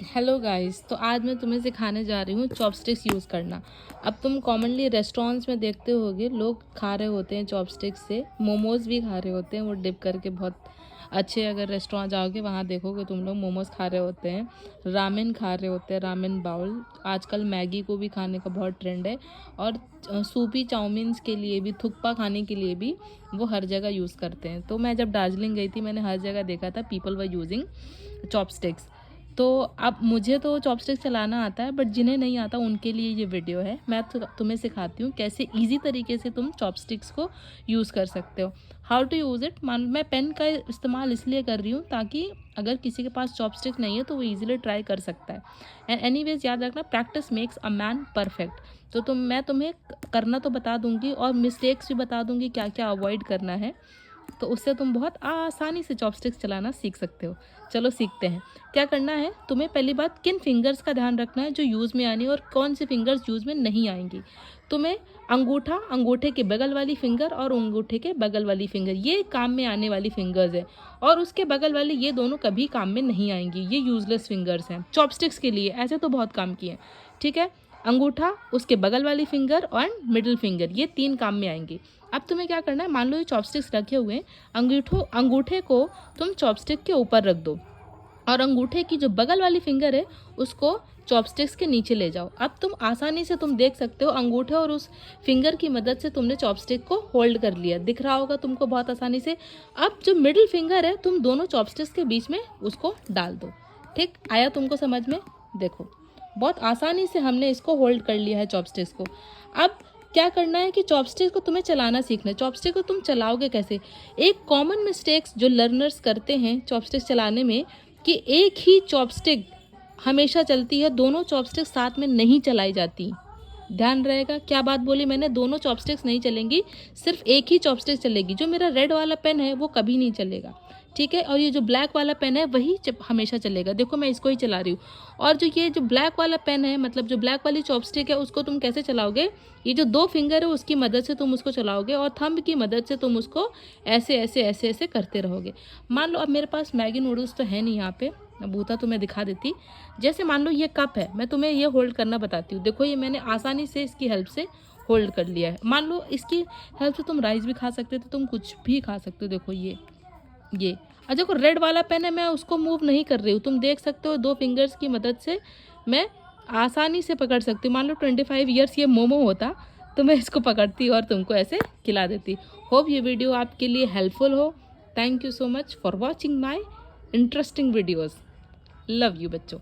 Hello guys, तो आज मैं तुम्हें सिखाने जा रही हूँ चॉपस्टिक्स यूज़ करना। अब तुम कॉमनली रेस्टोरेंट्स में देखते होगे लोग खा रहे होते हैं चॉपस्टिक्स से, मोमोज़ भी खा रहे होते हैं वो डिप करके। बहुत अच्छे अगर रेस्टोरेंट जाओगे वहाँ देखोगे तुम लोग मोमोज़ खा रहे होते हैं, रामेन खा रहे होते हैं, रामेन बाउल। आजकल मैगी को भी खाने का बहुत ट्रेंड है और सूपी चाउमीन्स के लिए भी, थुक्पा खाने के लिए भी वो हर जगह यूज़ करते हैं। तो मैं जब दार्जिलिंग गई थी मैंने हर जगह देखा था पीपल वर यूजिंग चॉपस्टिक्स। तो अब मुझे तो चॉपस्टिक्स चलाना आता है, बट जिन्हें नहीं आता उनके लिए ये वीडियो है। मैं तुम्हें सिखाती हूँ कैसे इजी तरीके से तुम चॉपस्टिक्स को यूज़ कर सकते हो। How to use it. मान मैं पेन का इस्तेमाल इसलिए कर रही हूँ ताकि अगर किसी के पास चॉपस्टिक्स नहीं है तो वो ईजिली ट्राई कर सकता है। एंड एनीवेज याद रखना, practice makes a man perfect. तो मैं तुम्हें करना तो बता दूंगी और मिस्टेक्स भी बता दूंगी क्या क्या अवॉइड करना है, तो उससे तुम बहुत आसानी से चॉपस्टिक्स चलाना सीख सकते हो। चलो सीखते हैं। क्या करना है तुम्हें, पहली बात किन फिंगर्स का ध्यान रखना है जो यूज़ में आनी है और कौन सी फिंगर्स यूज़ में नहीं आएंगी। तुम्हें अंगूठा, अंगूठे के बगल वाली फिंगर और अंगूठे के बगल वाली फिंगर, ये काम में आने वाली फिंगर्स है। और उसके बगल वाली ये दोनों कभी काम में नहीं आएंगी, ये यूजलेस फिंगर्स हैं चॉपस्टिक्स के लिए। ऐसे तो बहुत काम किए, ठीक है। अंगूठा, उसके बगल वाली फिंगर और मिडिल फिंगर, ये तीन काम में आएंगी। अब तुम्हें क्या करना है, मान लो ये चॉपस्टिक्स रखे हुए हैं, अंगूठे को तुम चॉपस्टिक के ऊपर रख दो और अंगूठे की जो बगल वाली फिंगर है उसको चॉपस्टिक्स के नीचे ले जाओ। अब तुम आसानी से तुम देख सकते हो अंगूठे और उस फिंगर की मदद से तुमने चॉपस्टिक को होल्ड कर लिया, दिख रहा होगा तुमको बहुत आसानी से। अब जो मिडिल फिंगर है तुम दोनों चॉपस्टिक्स के बीच में उसको डाल दो। ठीक आया तुमको समझ में? देखो बहुत आसानी से हमने इसको होल्ड कर लिया है चॉपस्टिक्स को। अब क्या करना है कि चॉपस्टिक को तुम्हें चलाना सीखना है। चॉपस्टिक को तुम चलाओगे कैसे? एक कॉमन मिस्टेक्स जो लर्नर्स करते हैं चॉपस्टिक चलाने में, कि एक ही चॉपस्टिक हमेशा चलती है, दोनों चॉपस्टिक साथ में नहीं चलाई जाती। ध्यान रहेगा क्या बात बोली मैंने, दोनों चॉपस्टिक्स नहीं चलेंगी, सिर्फ एक ही चॉपस्टिक चलेगी। जो मेरा रेड वाला पेन है वो कभी नहीं चलेगा, ठीक है। और ये जो ब्लैक वाला पेन है वही हमेशा चलेगा। देखो मैं इसको ही चला रही हूँ। और जो ये जो ब्लैक वाला पेन है, मतलब जो ब्लैक वाली चॉपस्टिक है, उसको तुम कैसे चलाओगे? ये जो दो फिंगर है उसकी मदद से तुम उसको चलाओगे और थंब की मदद से तुम उसको ऐसे ऐसे ऐसे ऐसे करते रहोगे। मान लो अब मेरे पास मैगी नूडल्स तो है नहीं यहाँ पे, बूता तुम्हें दिखा देती। जैसे मान लो ये कप है, मैं तुम्हें ये होल्ड करना बताती हूँ। देखो ये मैंने आसानी से इसकी हेल्प से होल्ड कर लिया है। मान लो इसकी हेल्प से तुम राइस भी खा सकते हो, तो तुम कुछ भी खा सकते हो। देखो ये और देखो रेड वाला पेन है, मैं उसको मूव नहीं कर रही हूँ, तुम देख सकते हो दो फिंगर्स की मदद से मैं आसानी से पकड़ सकती हूँ। मान लो 25 ईयर्स ये मोमो होता तो मैं इसको पकड़ती और तुमको ऐसे खिला देती। होप ये वीडियो आपके लिए हेल्पफुल हो। Thank you so much for watching my interesting videos. Love you बच्चों।